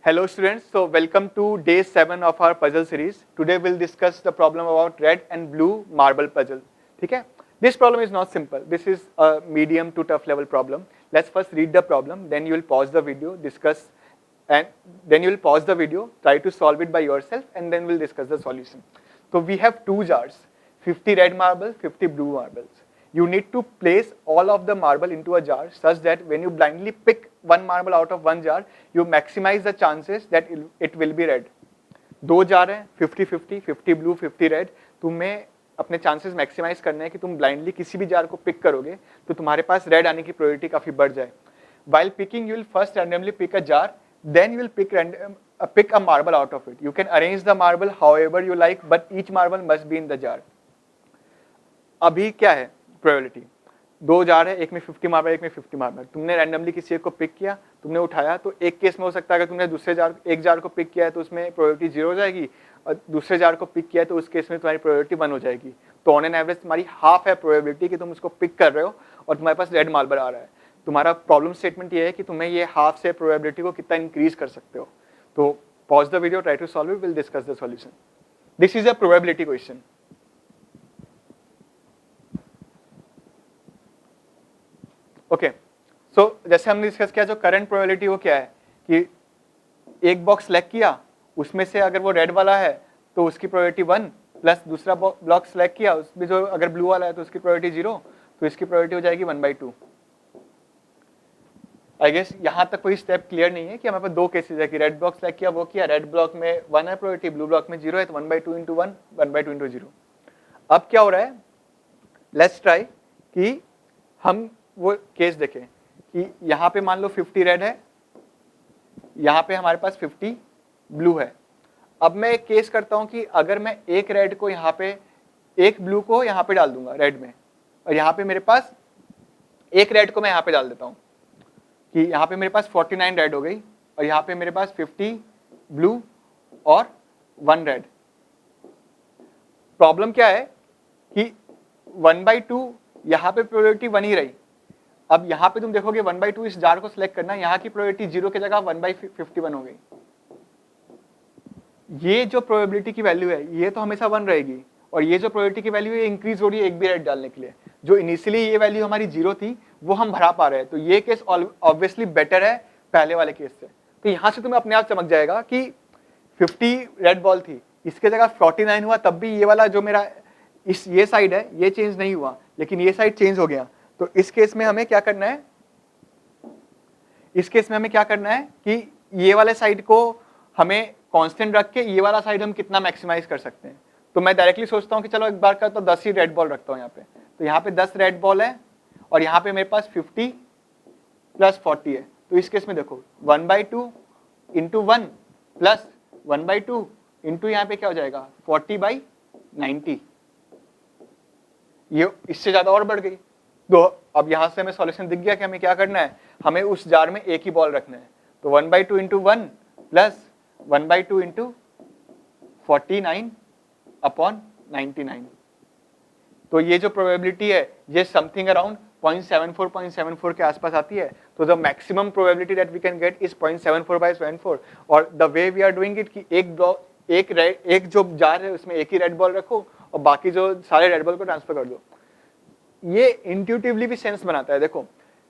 Hello students, so welcome to day 7 of our puzzle series. Today we'll discuss the problem about red and blue marble puzzle. ठीक है? This problem is not simple. This is a medium to tough level problem. Let's first read the problem, then you will pause the video, discuss, and then you will pause the video, try to solve it by yourself, and then we'll discuss the solution. So we have two jars, 50 red marbles, 50 blue marbles. You need to place all of the marble into a jar such that when you blindly pick one marble out of one jar, you maximize the chances that it will be red. दो jar हैं 50-50, 50 blue, 50 red. तुम्हें अपने chances maximise करने हैं कि तुम blindly किसी भी जार को पिक करोगे तो तुम्हारे पास रेड आने की प्रोबेबिलिटी काफी बढ़ जाए. While picking, you will first randomly pick a jar, then you will pick a marble out of it. You can arrange the marble however you like, but each marble must be in the jar. अभी क्या है probability? दो jar है, एक में 50 marble, एक में 50 marble. तुमने रैंडमली किसी एक को पिक किया, तुमने उठाया, तो एक केस में हो सकता है अगर तुमने दूसरे जार एक जार को पिक किया है तो उसमें प्रोबेबिलिटी 0 हो जाएगी, और दूसरे जार को पिक किया है तो उस केस में तुम्हारी प्रोबेबिलिटी 1 हो जाएगी. तो ऑन एन एवरेज तुम्हारी हाफ है प्रोबेबिलिटी कि तुम उसको पिक कर रहे हो और तुम्हारे पास रेड मार्बल आ रहा है. तुम्हारा प्रॉब्लम स्टेटमेंट ये है कि तुम्हें ये हाफ से प्रोबेबिलिटी को कितना इंक्रीज कर सकते हो. तो pause the video, try to solve it, will discuss the solution. This is a probability question. Okay, so जैसे हमने डिस्कस किया, जो करंट प्रोबेबिलिटी वो क्या है कि एक बॉक्स सेलेक्ट किया, उसमें से अगर वो रेड वाला है तो उसकी प्रोबेबिलिटी 1, प्लस दूसरा ब्लॉक सेलेक्ट किया, उसमें जो अगर ब्लू वाला है तो उसकी प्रोबेबिलिटी 0, तो इसकी प्रोबेबिलिटी हो जाएगी 1/2. आई गेस यहाँ तक कोई स्टेप क्लियर नहीं है कि हमारे पास दो केसेस है कि रेड ब्लॉक सेलेक्ट किया, वो किया, रेड ब्लॉक में 1 है प्रोबेबिलिटी, ब्लू ब्लॉक में 0 है, तो 1/2 इंटू 1, 1/2 इंटू 0. अब क्या हो रहा है, लेट्स ट्राई कि हम वो केस देखें कि यहाँ पे मान लो 50 रेड है, यहाँ पे हमारे पास 50 ब्लू है. अब मैं एक केस करता हूँ कि अगर मैं एक रेड को यहाँ पे, एक ब्लू को यहाँ पे डाल दूंगा रेड में, और यहाँ पे मेरे पास एक रेड को मैं यहाँ पे डाल देता हूँ कि यहाँ पे मेरे पास 49 रेड हो गई, और यहाँ पे मेरे पास 50 ब्लू और 1 रेड. प्रॉब्लम क्या है कि 1/2 यहाँ पे प्रोबेबिलिटी 1 ही रही. अब यहाँ पे तुम देखोगे 1/2 इस जार को सिलेक्ट करना, यहाँ की प्रोबेबिलिटी 0 की जगह 1/51 हो गई. ये जो प्रोबेबिलिटी की वैल्यू है ये तो हमेशा 1 रहेगी, और ये जो प्रोबेबिलिटी की वैल्यू है इंक्रीज हो रही है एक भी रेड डालने के लिए. जो इनिशियली ये वैल्यू हमारी 0 थी वो हम भरा पा रहे हैं, तो ये केस ऑब्वियसली बेटर है पहले वाले केस से. तो यहाँ से तुम्हें अपने आप चमक जाएगा कि 50 रेड बॉल थी, इसके जगह 49 हुआ, तब भी ये वाला जो मेरा ये साइड है ये चेंज नहीं हुआ, लेकिन ये साइड चेंज हो गया. तो इस केस में हमें क्या करना है, इस केस में हमें क्या करना है कि ये वाले साइड को हमें कांस्टेंट रख के ये वाला साइड हम कितना मैक्सिमाइज कर सकते हैं. तो मैं डायरेक्टली सोचता हूँ कि चलो एक बार का तो 10 ही रेड बॉल रखता हूँ यहाँ पे. तो यहाँ पे 10 रेड बॉल है, और यहाँ पे मेरे पास 50 प्लस 40 है. तो इस केस में देखो 1/2 इंटू 1 प्लस 1/2 इंटू यहाँ पे क्या हो जाएगा 40/90. ये इससे ज्यादा और बढ़ गई. तो अब यहाँ से हमें सॉल्यूशन दिख गया कि हमें क्या करना है, हमें उस जार में एक ही बॉल रखना है. तो 1/2 इंटू 1 प्लस 1/2 इंटू 49/99. तो ये जो प्रोबेबिलिटी है ये समथिंग अराउंड 0.74 के आसपास आती है. तो the maximum probability that we can get is 0.74/74. और the way we are doing it कि एक जो जार है उसमें एक ही रेड बॉल रखो और बाकी जो सारे रेड बॉल को ट्रांसफर कर दो. ये इंट्यूटिवली भी सेंस बनाता है. देखो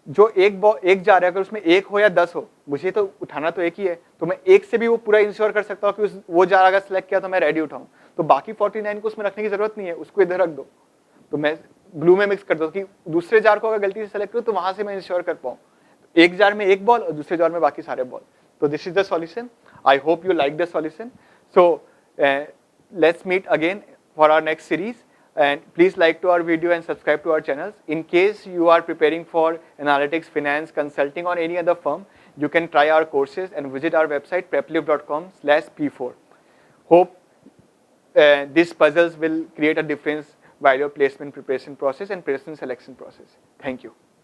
जो एक जार है, अगर उसमें 1 हो या 10 हो, मुझे तो उठाना तो एक ही है, तो मैं एक से भी वो पूरा इंश्योर कर सकता हूँ कि वो जार अगर सेलेक्ट किया तो मैं रेडी उठाऊं. तो बाकी 49 को उसमें रखने की जरूरत नहीं है, उसको इधर रख दो. तो मैं ब्लू में मिक्स कर दो कि दूसरे जार को अगर गलती से सेलेक्ट करूँ तो वहां से मैं इंश्योर कर पाऊँ. एक जार में एक बॉल और दूसरे जार में बाकी सारे बॉल. तो this is the solution. I hope you like the solution. So let's meet again for our next series, and please like to our video and subscribe to our channels. In case you are preparing for analytics, finance, consulting or any other firm, you can try our courses and visit our website preplift.com/p4. Hope these puzzles will create a difference while your placement preparation process and placement selection process. Thank you.